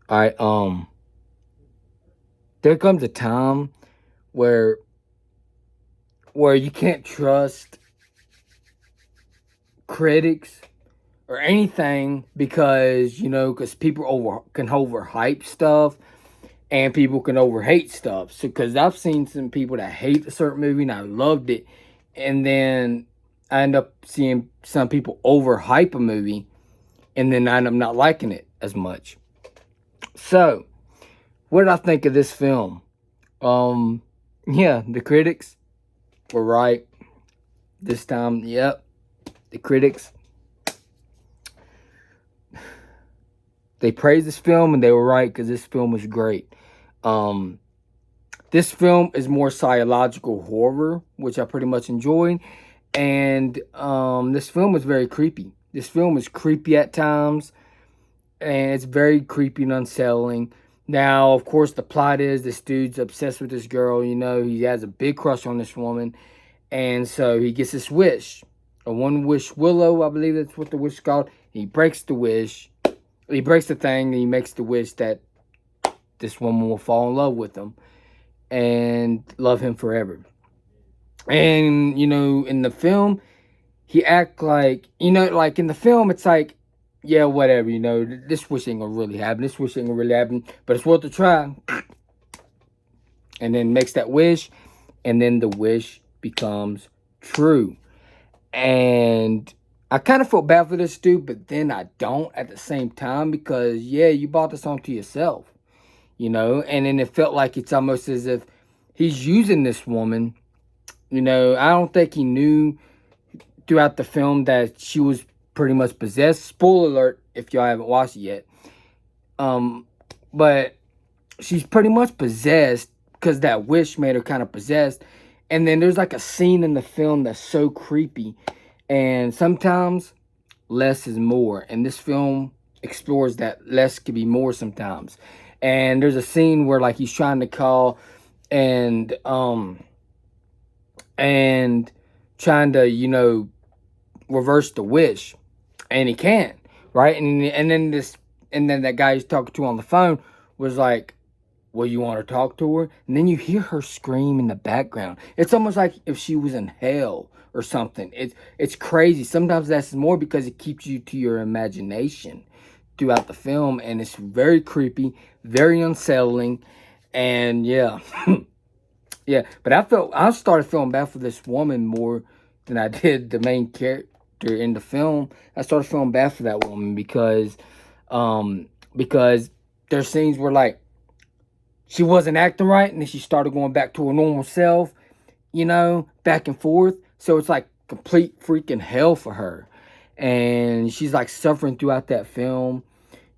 I there comes a time where you can't trust critics or anything because because people can overhype stuff and people can overhate stuff. So because I've seen some people that hate a certain movie and I loved it, and then I end up seeing some people overhype a movie and then I end up not liking it as much. So what did I think of this film? Um, yeah, the critics were right this time. Yep, the critics, they praised this film and they were right because this film was great. Um, this film is more psychological horror, which I pretty much enjoyed, and this film was very creepy. This film is creepy at times, and it's very creepy and unsettling. Now, of course, the plot is this dude's obsessed with this girl. He has a big crush on this woman, and so he gets this wish, a one wish willow, I believe that's what the wish is called. He breaks the wish, he breaks the thing, and he makes the wish that this woman will fall in love with him and love him forever. And in the film, he act like like in the film, it's like, yeah, whatever, this wish ain't gonna really happen. This wish ain't gonna really happen, but it's worth a try. And then makes that wish, and then the wish becomes true. And I kind of felt bad for this dude, but then I don't at the same time because yeah, you bought this onto yourself, and then it felt like it's almost as if he's using this woman. I don't think he knew throughout the film that she was pretty much possessed. Spoiler alert if y'all haven't watched it yet. Um, but she's pretty much possessed because that wish made her kind of possessed. And then there's like a scene in the film that's so creepy. And sometimes less is more. And this film explores that less could be more sometimes. And there's a scene where like he's trying to call and trying to, reverse the wish. And he can't. Right? And then that guy he's talking to on the phone was like, well, you want to talk to her? And then you hear her scream in the background. It's almost like if she was in hell or something. It's crazy. Sometimes that's more because it keeps you to your imagination throughout the film, and it's very creepy, very unsettling, and yeah, yeah. But I started feeling bad for this woman more than I did the main character in the film. I started feeling bad for that woman because there's scenes where like she wasn't acting right, and then she started going back to her normal self, back and forth. So it's like complete freaking hell for her. And she's like suffering throughout that film,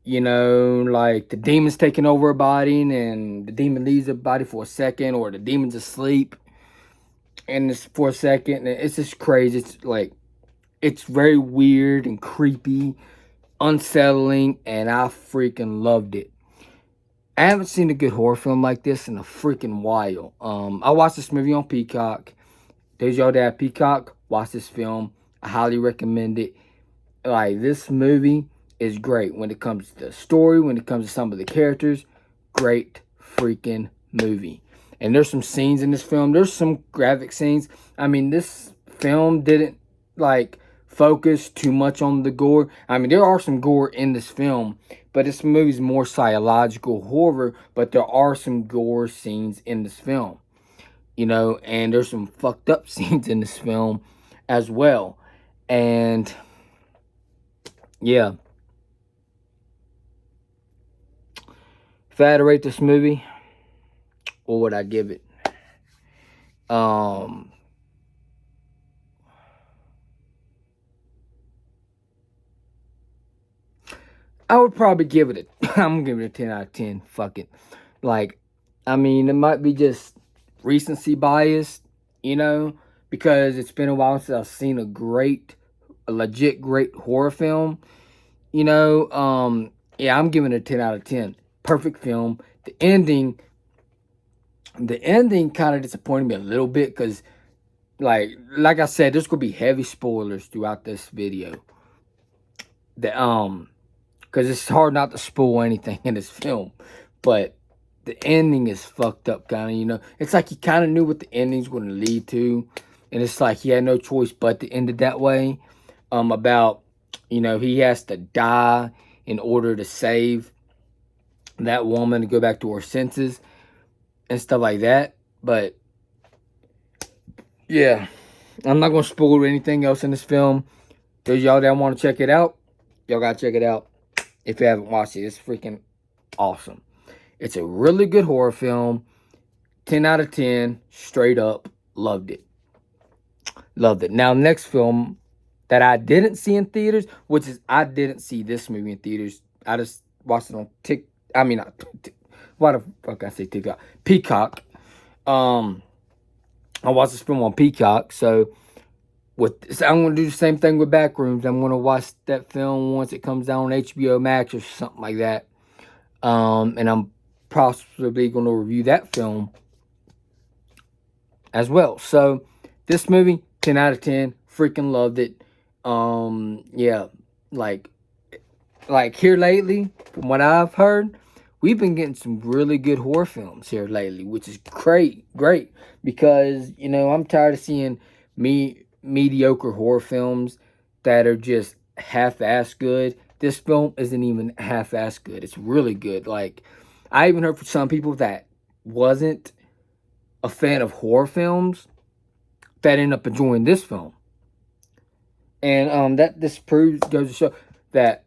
like the demon's taking over her body, and the demon leaves her body for a second, or the demon's asleep and it's for a second. And it's just crazy. It's like, it's very weird and creepy, unsettling, and I freaking loved it. I haven't seen a good horror film like this in a freaking while. I watched this movie on Peacock. There's y'all that have Peacock. Watch this film. I highly recommend it. Like, this movie is great when it comes to the story, when it comes to some of the characters. Great freaking movie. And there's some scenes in this film. There's some graphic scenes. I mean, this film didn't like focus too much on the gore. I mean, there are some gore in this film, but this movie's more psychological horror, but there are some gore scenes in this film, and there's some fucked up scenes in this film as well. And yeah, if I had to rate this movie, what would I give it? Um, I would probably give it I'm gonna give it a 10 out of 10. Fuck it. Like, I mean, it might be just recency bias, because it's been a while since I've seen a legit great horror film. Yeah, I'm giving it a 10 out of 10. Perfect film. The ending kind of disappointed me a little bit because, like I said, there's gonna be heavy spoilers throughout this video. The because it's hard not to spoil anything in this film. But the ending is fucked up, kind of, you know. It's like he kind of knew what the ending's going to lead to. And it's like he had no choice but to end it that way. About, you know, he has to die in order to save that woman to go back to her senses and stuff like that. But, yeah, I'm not going to spoil anything else in this film. Those y'all that want to check it out, y'all got to check it out. If you haven't watched it, it's freaking awesome. It's a really good horror film. 10 out of 10. Straight up. Loved it. Loved it. Now, next film that I didn't see in theaters, which is, I didn't see this movie in theaters. I just watched it on why the fuck I say TikTok? Peacock. I watched this film on Peacock, so I'm going to do the same thing with Backrooms. I'm going to watch that film once it comes down on HBO Max or something like that. And I'm possibly going to review that film as well. So, this movie, 10 out of 10. Freaking loved it. Yeah, like here lately, from what I've heard, we've been getting some really good horror films here lately, which is great, because, you know, I'm tired of seeing mediocre horror films that are just half-assed good. This film isn't even half-assed good. It's really good. Like, I even heard from some people that wasn't a fan of horror films that ended up enjoying this film. And that this goes to show that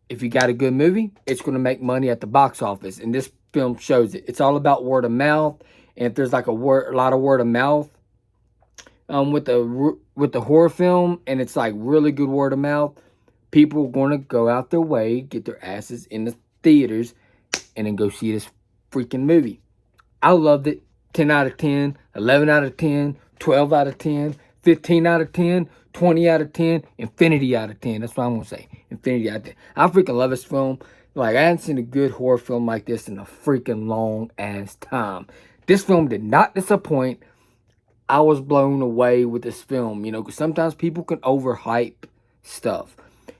if you got a good movie, it's going to make money at the box office. And this film shows it. It's all about word of mouth. And if there's like a lot of word of mouth with the horror film, and it's like really good word of mouth, people are going to go out their way, get their asses in the theaters, and then go see this freaking movie. I loved it. 10 out of 10, 11 out of 10, 12 out of 10, 15 out of 10, 20 out of 10, infinity out of 10. That's what I'm going to say. Infinity out of 10. I freaking love this film. Like, I hadn't seen a good horror film like this in a freaking long ass time. This film did not disappoint. I was blown away with this film, you know, because sometimes people can overhype stuff.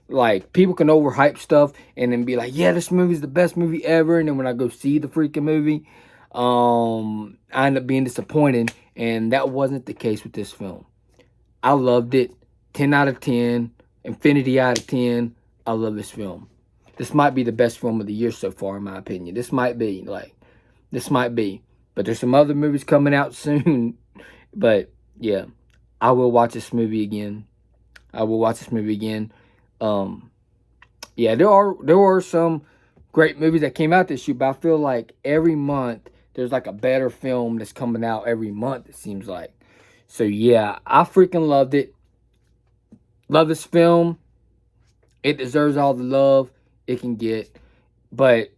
Like, people can overhype stuff and then be like, yeah, this movie's the best movie ever. And then when I go see the freaking movie, I end up being disappointed. And that wasn't the case with this film. I loved it. 10 out of 10. Infinity out of 10. I love this film. This might be the best film of the year so far, in my opinion. This might be. But there's some other movies coming out soon. But, yeah. I will watch this movie again. Yeah, there are some great movies that came out this year, but I feel like every month there's like a better film that's coming out every month, it seems like. So, yeah, I freaking loved it. Love this film. It deserves all the love it can get. But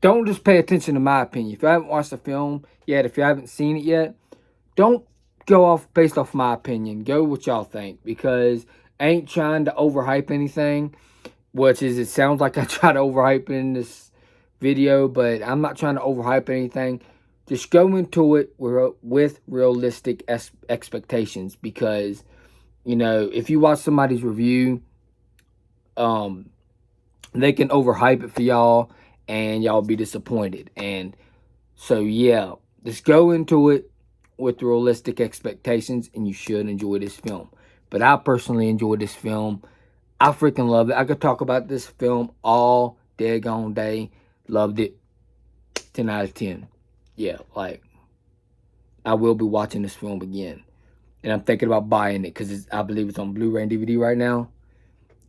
don't just pay attention to my opinion. If you haven't watched the film yet, if you haven't seen it yet, don't go off based off my opinion. Go what y'all think. Because I ain't trying to overhype anything. Which is, it sounds like I try to overhype it in this video. But I'm not trying to overhype anything. Just go into it with realistic expectations. Because, you know, if you watch somebody's review, they can overhype it for y'all, and y'all be disappointed. And so, yeah, just go into it with realistic expectations, and you should enjoy this film. But I personally enjoyed this film. I freaking love it. I could talk about this film all daggone day. Loved it. 10 out of 10. Yeah, like, I will be watching this film again. And I'm thinking about buying it because I believe it's on Blu-ray and DVD right now.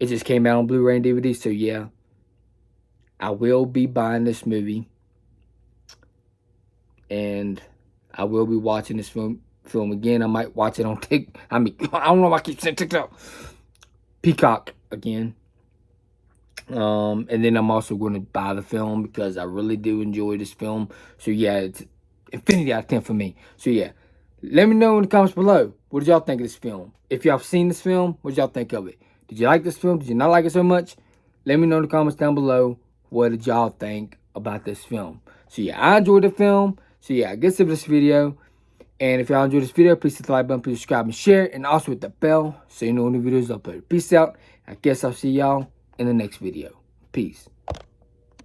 It just came out on Blu-ray and DVD, so yeah. I will be buying this movie. And I will be watching this film again. I might watch it on I don't know why I keep saying TikTok. Peacock again. And then I'm also going to buy the film because I really do enjoy this film. So yeah, it's infinity out of 10 for me. So yeah, let me know in the comments below. What did y'all think of this film? If y'all have seen this film, what did y'all think of it? Did you like this film? Did you not like it so much? Let me know in the comments down below. What did y'all think about this film? So yeah, I enjoyed the film. So yeah, I guess it was this video. And if y'all enjoyed this video, please hit the like button, please subscribe and share. And also hit the bell so you know when the videos are uploaded. Peace out. I guess I'll see y'all in the next video. Peace.